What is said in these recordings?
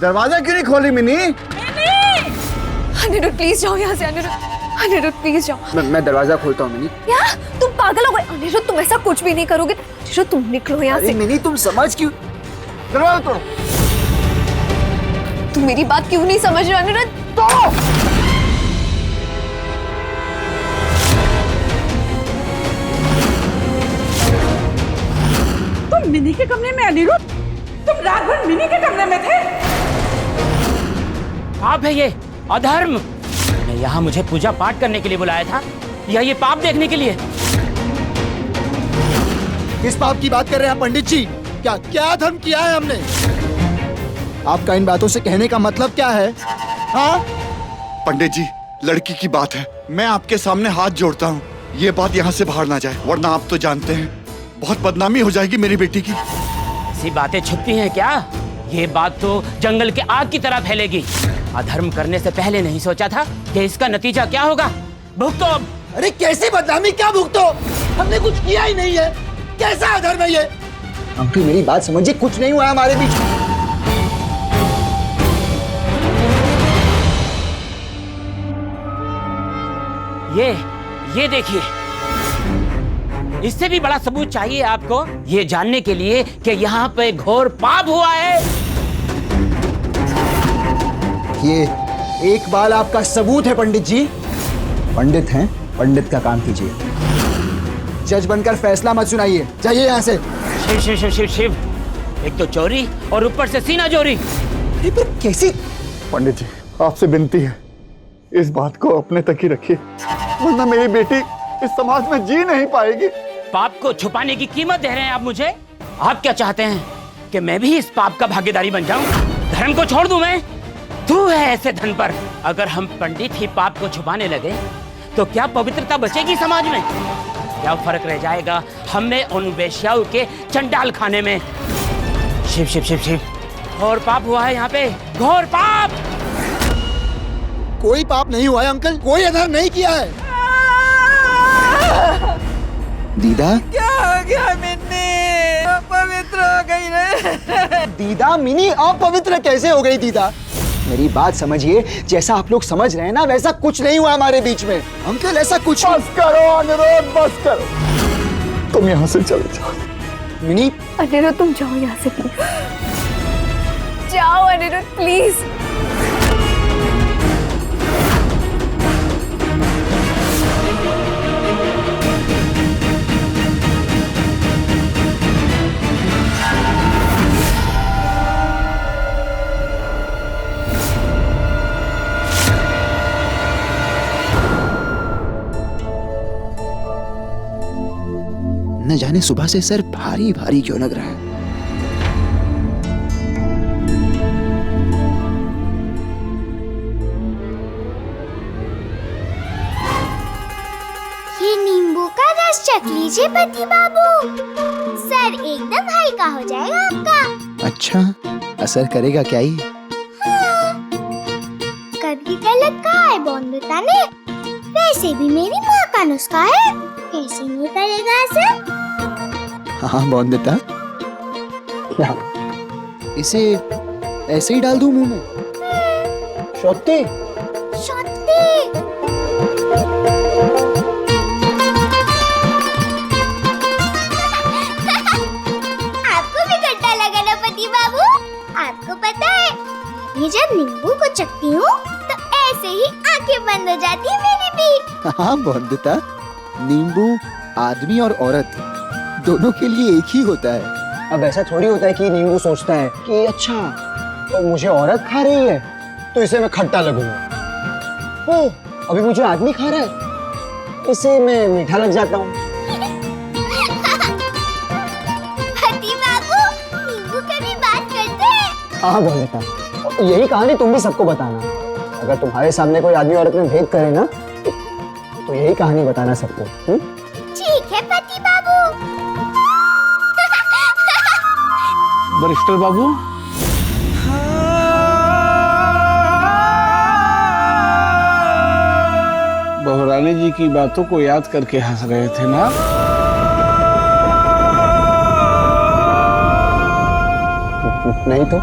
दरवाजा क्यों नहीं खोली मिनी? अनिरुद्ध प्लीज जाओ यहाँ से। अनिरुद्ध प्लीज जाओ। मैं दरवाजा खोलता हूँ मिनी। क्या तुम पागल हो गए? अनिरुद्ध तुम ऐसा कुछ भी नहीं करोगे। अनिरुद्ध तुम निकलो यहाँ से। मिनी तुम समझ क्यों? दरवाजा तोड़ो। तुम मेरी बात क्यों नहीं समझ रहे अनिरुद्ध? तोड़ो। तुम मिनी के कमरे में अनिरुद्ध? तुम रात भर मिनी के कमरे में थे? पाप है ये, अधर्म। मैं यहाँ मुझे पूजा पाठ करने के लिए बुलाया था या ये पाप देखने के लिए? किस पाप की बात कर रहे हैं पंडित जी? क्या क्या धर्म किया है हमने? आपका इन बातों से कहने का मतलब क्या है? हाँ पंडित जी, लड़की की बात है, मैं आपके सामने हाथ जोड़ता हूँ, ये बात यहाँ से बाहर ना जाए, वरना आप तो जानते हैं बहुत बदनामी हो जाएगी मेरी बेटी की। ऐसी बातें छुपती हैं क्या? ये बात तो जंगल के आग की तरह फैलेगी। अधर्म करने से पहले नहीं सोचा था कि इसका नतीजा क्या होगा। भुगतो अब। अरे कैसी बदनामी, क्या भुगतो? हमने कुछ किया ही नहीं है। कैसा अधर्म है ये? अंकल मेरी बात समझिए, कुछ नहीं हुआ हमारे बीच। ये देखिए, इससे भी बड़ा सबूत चाहिए आपको ये जानने के लिए कि यहाँ पे घोर पाप हुआ है। ये एक बाल आपका सबूत है पंडित जी। पंडित हैं, पंडित का काम कीजिए। जज बनकर फैसला मत सुनाइए, जाइए यहाँ से। शिव शिव शिव शिव शिव, एक तो चोरी और ऊपर से सीना चोरी। अरे पर कैसी? पंडित जी, आपसे विनती है, इस बात को अपने तक ही रखिए, वरना मेरी बेटी इस समाज में जी नहीं पाएगी। पाप को छुपाने की कीमत दे रहे हैं आप मुझे? आप क्या चाहते हैं कि मैं भी इस पाप का भागीदारी बन जाऊं? धर्म को छोड़ दूं मैं? तू है ऐसे धन पर। अगर हम पंडित ही पाप को छुपाने लगे तो क्या पवित्रता बचेगी समाज में? क्या फर्क रह जाएगा हम में उन वेश्याओं के चंडाल खाने में? शिव शिव शिव शिव, घोर पाप हुआ है यहाँ पे, घोर पाप। कोई पाप नहीं हुआ है अंकल, कोई अधर्म नहीं किया है। दीदा क्या हो गया मिन्नी? अपवित्र हो गई रे। दीदा, मिनी अपवित्र कैसे हो गई दीदा? मेरी बात समझिए, जैसा आप लोग समझ रहे हैं ना, वैसा कुछ नहीं हुआ हमारे बीच में। अंकल ऐसा कुछ। बस करो अनिरुद्ध, बस करो, तुम यहाँ से चले जाओ। मिनी अनिरुद्ध तुम जाओ यहाँ से प्लीज। जाओ अनिरुद्ध प्लीज। न जाने सुबह से सर भारी भारी क्यों लग रहा है। ये नींबू का रस चख लीजिए पति बाबू, सर एकदम हल्का हो जाएगा आपका। अच्छा, असर करेगा क्या ही? कभी गलत कहा है बोंदता ने, वैसे भी मेरी माँ का नुस्खा है, कैसे नहीं करेगा असर? हाँ बोंदता, क्या इसे ऐसे ही डाल दूं मुंह में? शोत्ती शोत्ती। आपको भी खट्टा लगा ना पति बाबू? आपको पता है, मैं जब नींबू को चखती हूँ तो ऐसे ही आंखें बंद हो जाती है मेरी भी। हाँ बोंदता, नींबू आदमी और औरत दोनों के लिए एक ही होता है। अब ऐसा थोड़ी होता है कि नींबू सोचता है कि अच्छा तो मुझे औरत खा रही है तो इसे मैं खट्टा लगूंगा। ओ, अभी मुझे आदमी खा रहा है, इसे मैं मीठा लग जाता हूँ। पति बाबू, नींबू कभी बात करते हैं? हाँ बोंदता, यही कहानी तुम भी सबको बताना। अगर तुम्हारे सामने कोई आदमी औरत में भेद करे ना तो यही कहानी बताना सबको। ठीक है पति बाबू। बरिस्टर बाबू, बहुरानी जी की बातों को याद करके हंस रहे थे ना? नहीं तो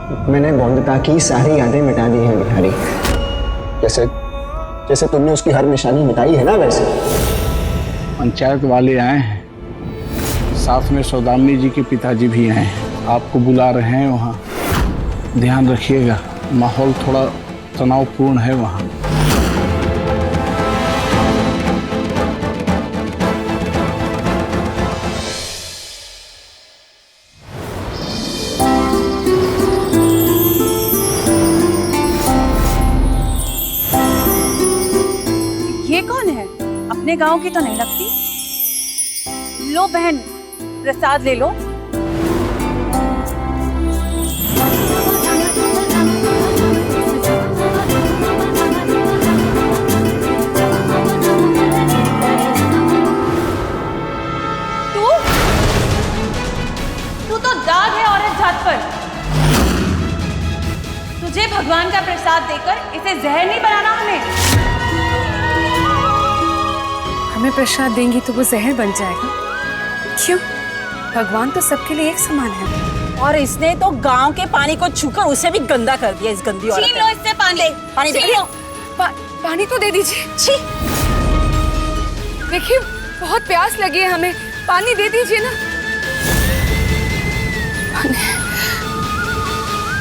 मैंने गोविंदता की सारी यादें मिटा दी हैं बिहारी। जैसे जैसे तुमने उसकी हर निशानी मिटाई है ना, वैसे। पंचायत वाले आए हैं, साथ में सौदामिनी जी के पिताजी भी आए हैं, आपको बुला रहे हैं वहाँ। ध्यान रखिएगा, माहौल थोड़ा तनावपूर्ण है वहाँ। ये कौन है? अपने गांव की तो नहीं लगती। लो बहन, प्रसाद ले लो। तू तो दाग है औरत जात पर। तुझे भगवान का प्रसाद देकर इसे जहर नहीं बनाना हमें प्रसाद देंगी तो वो जहर बन जाएगा। क्यों? भगवान तो सबके लिए एक समान है। और इसने तो गांव के पानी को छूकर उसे भी गंदा कर दिया, इस गंदी औरत ने। छीन लो इससे पानी। पानी दे लो। पानी तो दे दीजिए। छी। देखिए बहुत प्यास लगी है हमें, पानी दे दीजिए ना।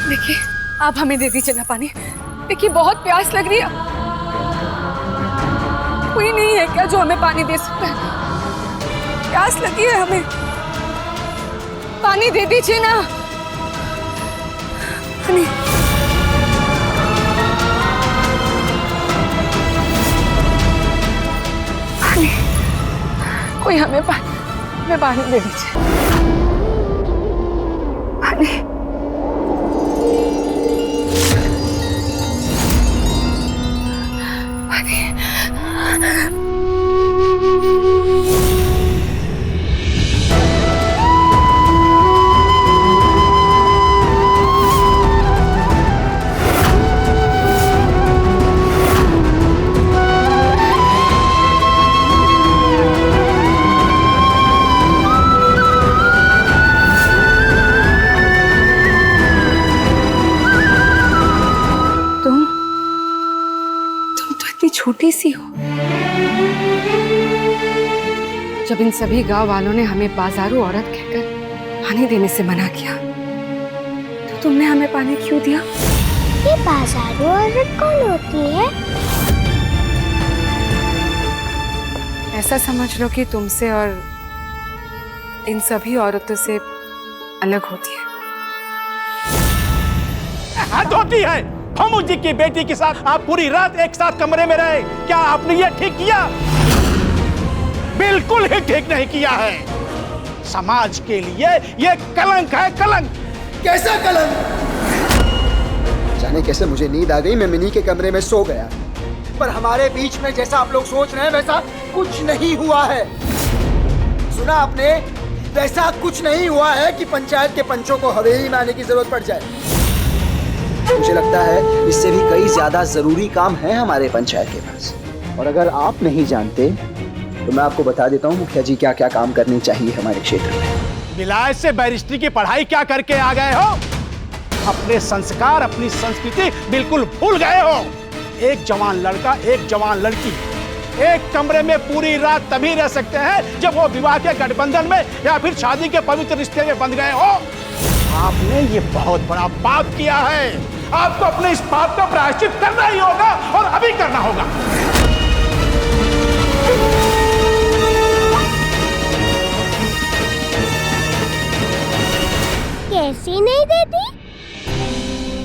देखिए आप हमें दे दीजिए ना पानी। देखिए बहुत प्यास लग रही है। कोई नहीं है क्या जो हमें पानी दे सकता है? प्यास लगी है हमें, पानी दे दीजिए ना। पानी। पानी। कोई हमें पानी दे दीजिए। पानी। छोटी सी हो। जब इन सभी गांव वालों ने हमें बाजारू औरत कहकर पानी देने से मना किया तो तुमने हमें पानी क्यों दिया? ये बाजारू औरत कौन होती है? ऐसा समझ लो कि तुमसे और इन सभी औरतों से अलग होती है। हद होती है। फमू जी की बेटी के साथ आप पूरी रात एक साथ कमरे में रहे, क्या आपने ये ठीक किया? बिल्कुल ही ठीक नहीं किया है। समाज के लिए ये कलंक है, कलंक। कैसा कलंक? जाने कैसे मुझे नींद आ गई, मैं मिनी के कमरे में सो गया। पर हमारे बीच में जैसा आप लोग सोच रहे हैं वैसा कुछ नहीं हुआ है। सुना आपने? वैसा कुछ नहीं हुआ है कि पंचायत के पंचों को हवेली में आने की जरूरत पड़ जाए। मुझे लगता है इससे भी कई ज्यादा जरूरी काम है हमारे पंचायत के पास। और अगर आप नहीं जानते तो मैं आपको बता देता हूँ मुखिया जी क्या क्या काम करनी चाहिए हमारे क्षेत्र में। विलायत से बैरिस्ट्री की पढ़ाई क्या करके आ गए हो? अपने संस्कार, अपनी संस्कृति बिल्कुल भूल गए हो। एक जवान लड़का, एक जवान लड़की एक कमरे में पूरी रात तभी रह सकते हैं जब वो विवाह के गठबंधन में या फिर शादी के पवित्र रिश्ते में बंध गए हो। आपने ये बहुत बड़ा पाप किया है। आपको अपने इस पाप का प्रायश्चित करना ही होगा और अभी करना होगा। कैसे नहीं देती?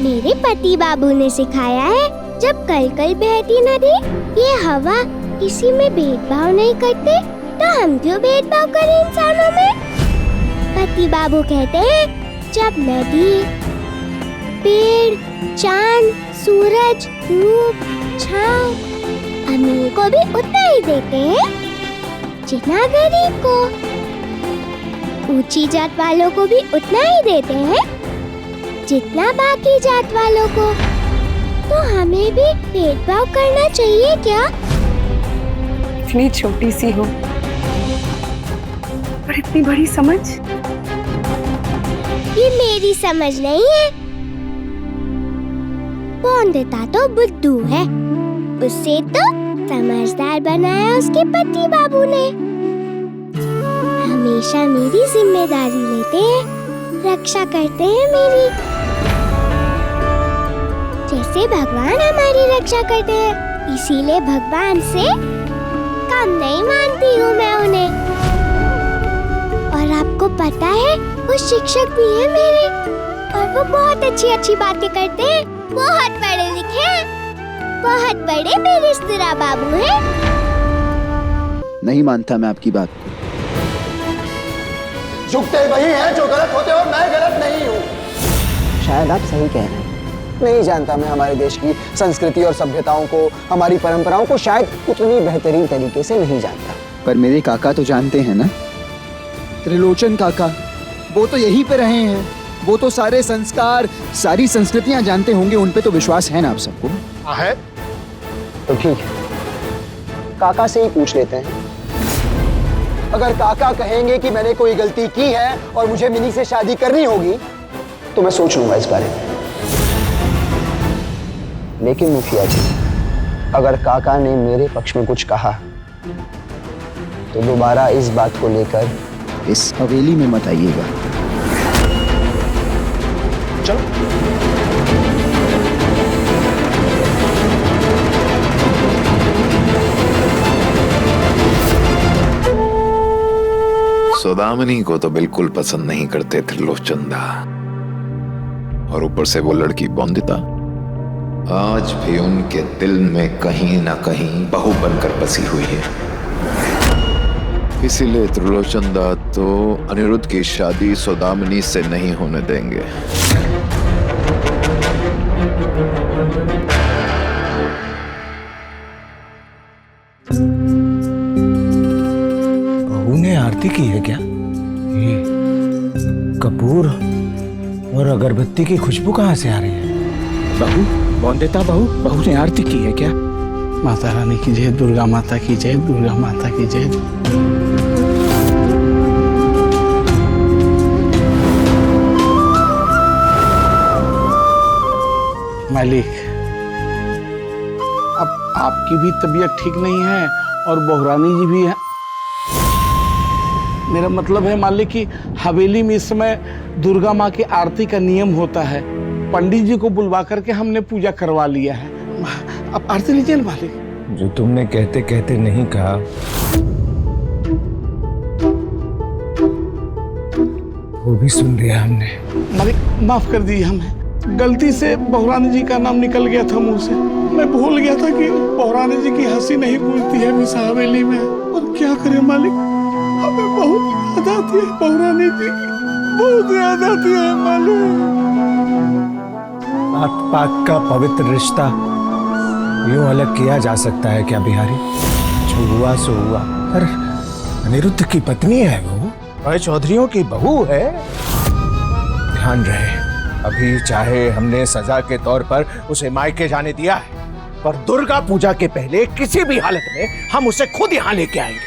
मेरे पति बाबू ने सिखाया है, जब कल कल बहती नदी, ये हवा किसी में भेदभाव नहीं करते, तो हम क्यों भेदभाव करें इंसानों में? पति बाबू कहते हैं जब नदी, पेड़, चांद, सूरज, धूप, छांव अमीर को भी उतना ही देते हैं जितना गरीब को। ऊंची जात वालों को भी उतना ही देते हैं जितना बाकी जात वालों को। तो हमें भी भेदभाव करना चाहिए क्या? इतनी छोटी सी हो पर इतनी बड़ी समझ। ये मेरी समझ नहीं है, बौंदता तो बुद्धू है, उससे तो समझदार बनाया उसके पति बाबू ने। हमेशा मेरी जिम्मेदारी लेते हैं, रक्षा करते हैं मेरी, जैसे भगवान हमारी रक्षा करते हैं। इसीलिए भगवान से कम नहीं मानती हूँ मैं उन्हें। और आपको पता है वो शिक्षक भी है मेरे, और वो बहुत अच्छी बातें करते हैं, बहुत पढ़े लिखे हैं, बहुत बड़े बेरिश्तेदार बाबू हैं। नहीं मानता मैं आपकी बात को। झुकते वही हैं जो गलत होते और मैं गलत नहीं हूँ। शायद आप सही कह रहे हैं। नहीं जानता मैं हमारे देश की संस्कृति और सभ्यताओं को, हमारी परंपराओं को शायद उतनी बेहतरीन तरीके से नहीं जानता। पर मेरे काका तो जानते हैं ना, त्रिलोचन काका, वो तो यहीं पे रहे हैं। वो तो सारे संस्कार, सारी संस्कृतियां जानते होंगे, उन पे तो विश्वास है ना आप सबको? है तो ठीक है, काका से ही पूछ लेते हैं। अगर काका कहेंगे कि मैंने कोई गलती की है और मुझे मिनी से शादी करनी होगी, तो मैं सोच लूंगा इस बारे में। लेकिन मुखिया जी, अगर काका ने मेरे पक्ष में कुछ कहा तो दोबारा इस बात को लेकर इस हवेली में मत आइएगा। चलो। सौदामिनी को तो बिल्कुल पसंद नहीं करते त्रिलोचंदा, और ऊपर से वो लड़की बौंदिता आज भी उनके दिल में कहीं ना कहीं बहू बनकर बसी हुई है। इसीलिए त्रिलोचंदा तो अनिरुद्ध की शादी सौदामिनी से नहीं होने देंगे। बहू ने आरती की है क्या? ये कपूर और अगरबत्ती की खुशबू कहाँ से आ रही है? बहू, बौंदेता बहू ने आरती की है क्या? माता रानी की जय, दुर्गा माता की जय, दुर्गा माता की जय। मालिक, अब आपकी भी तबीयत ठीक नहीं है और बहुरानी जी भी है। मेरा मतलब है मालिक कि हवेली में इस समय दुर्गा माँ की आरती का नियम होता है। पंडित जी को बुलवा करके हमने पूजा करवा लिया है। अब आरती लीजिए ना मालिक। जो तुमने कहते कहते नहीं कहा, वो भी सुन लिया हमने। मालिक माफ कर दीजिए, हमें गलती से बहुरानी जी का नाम निकल गया था मुंह से। मैं भूल गया था कि बहुरानी जी की हंसी नहीं भूलती है मिसा हवेली में। और क्या करें मालिक, हमें बहुत याद आती है बहुरानी जी की, बहुत याद आती है मालिक। पाक पाक का पवित्र रिश्ता यूं अलग किया जा सकता है क्या बिहारी? जो हुआ सो हुआ। पर अनिरुद्ध की पत्नी है वो, और चौधरियों की बहू है। ध्यान रहे, अभी चाहे हमने सजा के तौर पर उसे मायके जाने दिया है, पर दुर्गा पूजा के पहले किसी भी हालत में हम उसे खुद यहाँ लेके आएंगे।